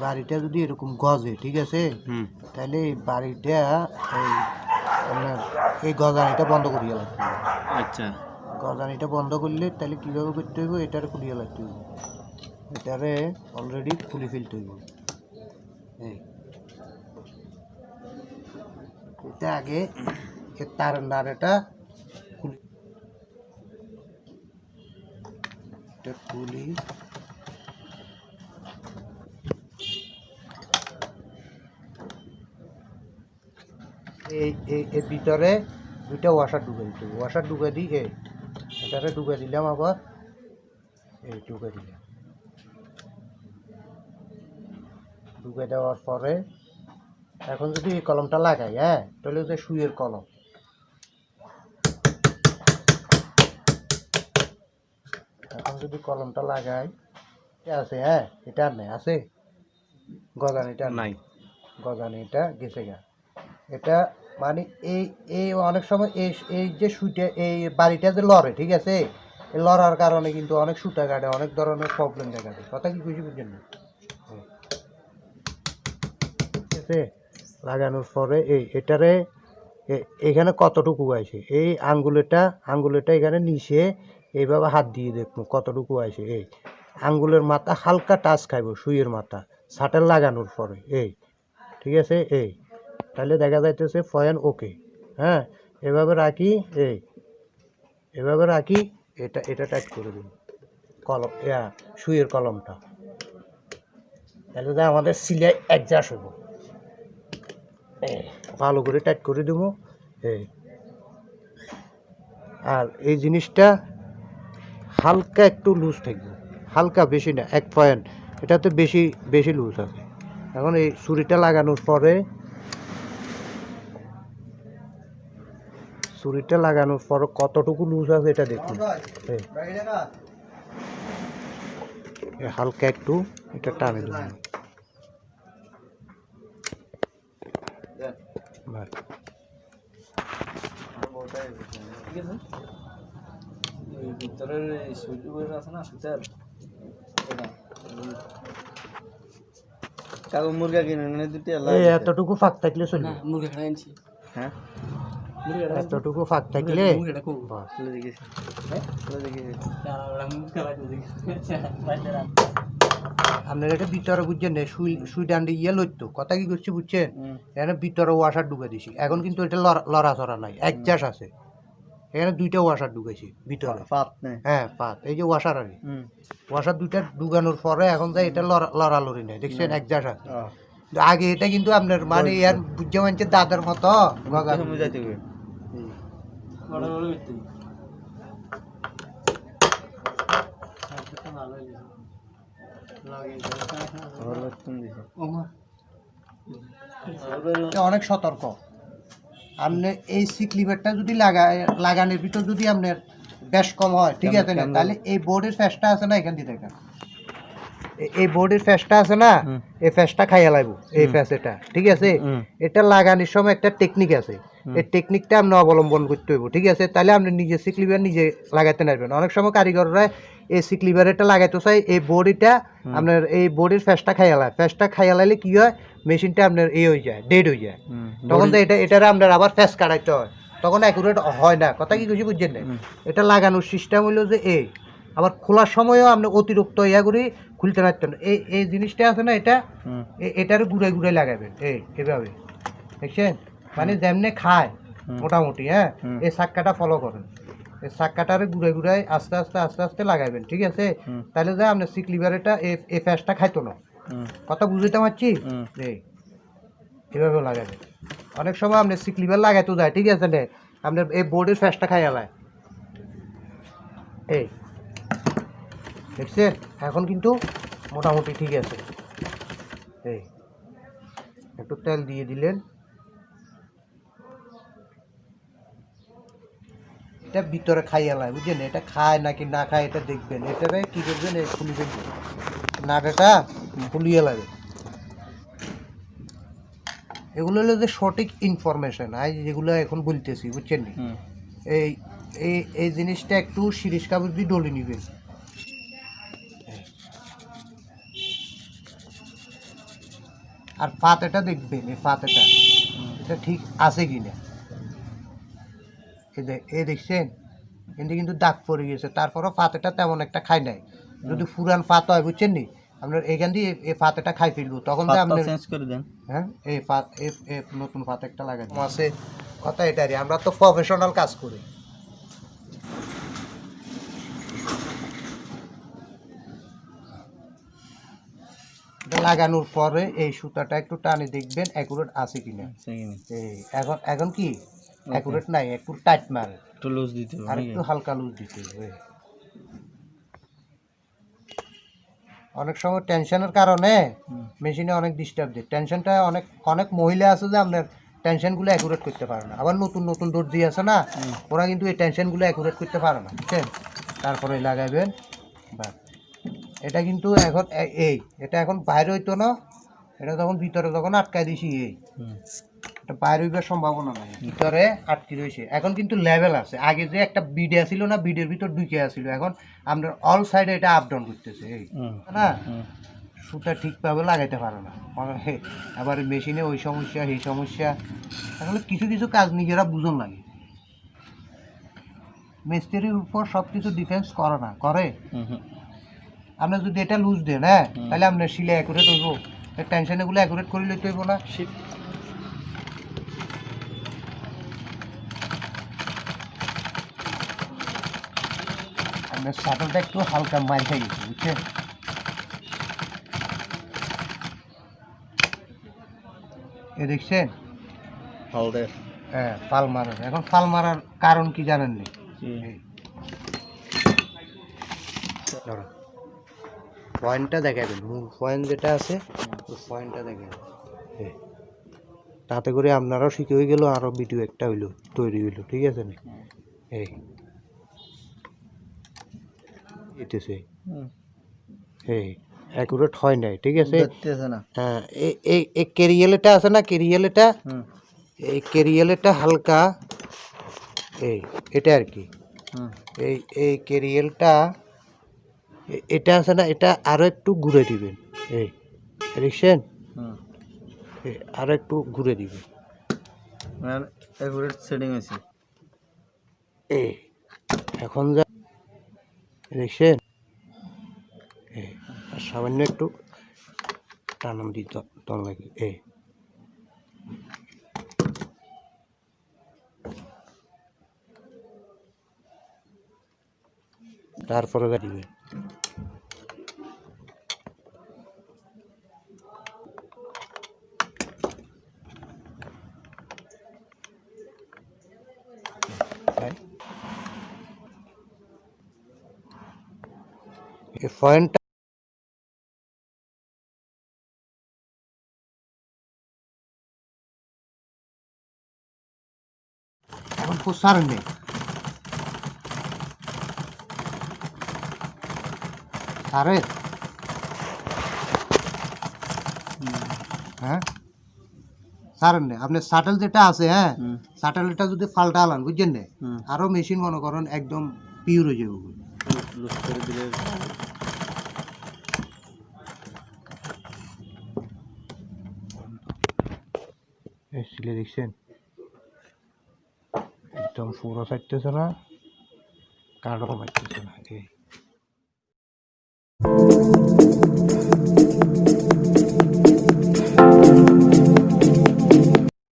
বাড়িটা যদি এরকম গজে, ঠিক আছে, তাহলে এই বাড়িটা এই আপনার এই গজানিটা বন্ধ করিয়া লাগতে হবে। আচ্ছা, গজানিটা বন্ধ করলে তাহলে কীভাবে করতে হইব, এটারে খুলিয়া লাগতে হইব, এটারে অলরেডি খুলে ফেলতে হইব। এই এটা আগে এর তারের নাড়াটা খুলি, এটা খুলি, এই এর ভিতরে দুইটা ওয়াশার ঢুকে দিতে হবে। ওয়াশার ঢুকে দিই এটারে ঢুকে দিলাম, আবার এই ঢুকে দিলাম। ঢুকে দেওয়ার পরে এখন যদি এই কলমটা লাগাই, তাহলে হচ্ছে সুইয়ের কলম। এখন যদি কলমটা লাগাই, আছে এটা আর নেই, আছে গজানিটা নাই, গজানিটা গেছে গা। এটা মানে এই এই অনেক সময় এই এই যে সুইটা এই বাড়িটা যে লড়ে, ঠিক আছে, এই লড়ার কারণে কিন্তু অনেক সুতা কাটে, অনেক ধরনের প্রবলেম দেখা যায়। কথা কি বুঝি বুঝছেন না? ঠিক আছে, লাগানোর পরে এটারে এখানে কতটুকু আছে, এই আঙ্গুলেটা এখানে নিচে এইভাবে হাত দিয়ে দেখবো কতটুকু আছে। এই আঙ্গুলের মাথা হালকা টাচ খাইব সুইয়ের মাথা শাটার লাগানোর পরে, ঠিক আছে। তাহলে দেখা যাইতেছে পয়েন্ট ওকে। এভাবে রাখি, এভাবে রাখি, এটা টাইট করে দিন কলম, সুইয়ের কলমটা। তাহলে আমাদের সিলাই অ্যাডজাস্ট হইব। ভালো করে টাইট করে দেবো। আর এই জিনিসটা হালকা একটু লুজ থাকবে, হালকা, বেশি না, 1 পয়েন্ট। এটাতে বেশি বেশি লুজ আছে। এখন এই ছুরিটা লাগানোর পরে কতটুকু লুজ আছে এটা দেখুন। হালকা একটু এটা টানে দেবেন। মুরগা কিনে দিতে এতটুকু ফাঁক থাকলে চলবে। হ্যাঁ, এতটুকু ফাঁক থাকলে আপনার এটা ভিতরে বুঝছেন না, সুই ডান্ডি লইতো, কথা কি করছি বুঝছেন, এখানে ভিতরে ওয়াশার ঢুকে দিছি। এখন কিন্তু এটা লড়াচড়া নাই, অ্যাডজাস্ট আছে। এখানে 2টা ওয়াশার ঢুকেছি ভিতরে, পাত, এই যে ওয়াশার আর ওয়াশার 2টা ঢুকানোর পরে এখন যাই এটা লড়ালড়ি নেই, দেখছেন, অ্যাডজাস্ট আছে। আগে এটা কিন্তু আপনার মানে ইয়ার বুঝতে মানছে দাদার মতো অনেক সতর্ক। আপনি এই সিক্লিভারটা যদি লাগানোর ভিতর যদি আপনার বেশ কম হয়, ঠিক আছে না, তাহলে এই বোর্ডের ফ্যাসটা আছে না, এখান দিয়ে দেখেন এই বোর্ডের ফ্যাসটা আছে না, এই ফ্যাসটা খাইয়া লাগবো, এই ফ্যাস এটা, ঠিক আছে। এটা লাগানোর সময় একটা টেকনিক আছে, এই টেকনিকটা আপনি অবলম্বন করতে হইব, ঠিক আছে। তাহলে আপনি নিজে সিক্লিভার নিজে লাগাইতে পারবেন। অনেক সময় কারিগররা এই সিক্লিভার এটা লাগাইতে চাই, এই বোর্ডটা আপনার এই বোর্ডের ফ্যাসটা খাইয়া লাইলে কি হয়, মেশিনটা আপনার হয়ে যায়, ডেড হয়ে যায়। তখন তো এটার আপনার আবার ফ্যাস কাটাইতে হয়, তখন অ্যাকুরেট হয় না। কথা কি কিছু বুঝছেন না? এটা লাগানোর সিস্টেম হইলো যে আবার খোলার সময়ও আপনি অতিরিক্ত করে খুলতে পারতেন। এই জিনিসটা আছে না, এটার ঘুরে ঘুরে লাগাবেন, এভাবে, দেখছেন, মানে যেমনি খায় মোটামুটি। এই চাক্কাটা ফলো করেন, এই চাক্কাটারে ঘুরে ঘুরে আস্তে আস্তে আস্তে আস্তে লাগাবেন, ঠিক আছে। তাহলে যে আপনার সিক্লিভারটা এই ফ্যাসটা খাইতো না। কথা বুঝতে পারছি? এভাবে লাগাবেন। অনেক সময় আপনি সিক্লিভার লাগাইতে যায়, ঠিক আছে না, আপনার এই বোর্ডের ফ্যাসটা খাইয়া লায়, দেখছেন। এখন কিন্তু মোটামুটি ঠিক আছে। একটু তেল দিয়ে দিলেন, এটা ভিতরে খাইয়া লাই, বুঝলেন, এটা খায় নাকি না খায় এটা দেখবেন। এটারে কি করবেন, খুলি ফেলবেন, নাটাটা খুলিয়ে লাগে। এগুলো হলো যে সঠিক ইনফরমেশন যেগুলো এখন বলতেছি, বুঝছেন। এই এই জিনিসটা একটু শিরিষ কাগজ দিয়ে ডলে নিবেন। আর ফাতেটা দেখবেন, এই ফাতেটা এটা ঠিক আছে কিনা। এই দেখছেন কিন্তু কিন্তু দাগ পড়ে গেছে, তারপরও ফাতেটা তেমন একটা খাই নাই। যদি পুরান ফাত হয় বুঝছেন নি, আপনার এখান দিয়ে এই ফাতেটা খাই ফেলবো, তখন যে আপনি চেঞ্জ করে দেন। হ্যাঁ এই ফাত এই নতুন ফাত একটা লাগাই আছে কথা এটারই। আমরা তো প্রফেশনাল কাজ করি। এটা লাগানোর পরে এই সুতাটা একটু টানে দেখবেন অ্যাকুরেট আছে কিনা। এই এখন কি অ্যাকুরেট নাই, একটু টাইট মারে, একটু লুজ দিতে হবে, আর একটু হালকা লুজ দিতে হবে। অনেক সময় টেনশনের কারণে মেশিনে অনেক ডিস্টার্ব দেয়। টেনশনটা অনেক অনেক মহিলা আছে যে আপনার টেনশনগুলো অ্যাকুরেট করতে পারে না। আবার নতুন নতুন দর্জি আছে না, ওরা কিন্তু এই টেনশনগুলো অ্যাকুরেট করতে পারে না, বুঝছেন। তারপরে লাগাবেন বা এটা কিন্তু এখন এটা এখন বাইরে হইতো না, এটা তখন ভিতরে তখন আটকাই দিছি। এটা বাইরে হইবার সম্ভাবনা নাই, ভিতরে আটকে রয়েছে। এখন কিন্তু লেভেল আছে। আগে যে একটা বিডে ছিল না, বিডের ভিতর ঢুকে আসছিল, এখন আপনার অল সাইডে এটা আপ ডাউন করতেছে। না সুতা ঠিকভাবে লাগাইতে পারে না, আবার মেশিনে ওই সমস্যা এই সমস্যা। আসলে কিছু কিছু কাজ নিজেরা বুঝন লাগে। মিস্ত্রির উপর সব কিছু ডিফেন্স করে না, করে। আপনার যদি এটা লুজ দেন, হ্যাঁ, তাহলে আপনার শিলে অ্যাকুরেট হইব, টেনশন এগুলো অ্যাকুরেট করে লইতে হইব না। আপনার শাটলটা একটু হালকা মার খাই গেছে, বুঝছেন। এ দেখছেন হ্যাঁ পাল মারার। এখন পাল মারার কারণ কি জানেন নি? পয়েন্টটা দেখাবেন, মূল পয়েন্ট যেটা আছে ওই পয়েন্টটা দেখাবেন। তাতে করে আপনারাও শিখে হয়ে গেল, আরও ভিডিও একটা হইলো তৈরি হইলো, ঠিক আছে না। এই এতেছে এই অ্যাকুরেট হয় নাই, ঠিক আছে। হ্যাঁ এই কেরিয়ালেটা আছে না, কেরিয়ালেটা, এই কেরিয়ালেটা হালকা এটা আর কি। এই কেরিয়ালটা এটা আছে না, এটা আরো একটু ঘুরে দিবেন। এই দেখছেন, আরো একটু ঘুরে দিবেন। এই এখন যা দেখছেন, সামান্য একটু টানান দিতে লাগে। তারপরে দিবেন। এই পয়েন্টটা এখন প্রসার নেই, সারের হ্যাঁ সারেন নেই। আপনার শাটল যেটা আছে, হ্যাঁ শাটলটা যদি ফাল্টা আলান, বুঝছেন না, আরো মেশিন মনে করেন একদম পিওর হয়ে যাবে। সিলে দেখছেন একদম পুরো চাইতেছে না, কার্ডও মারতেছে না।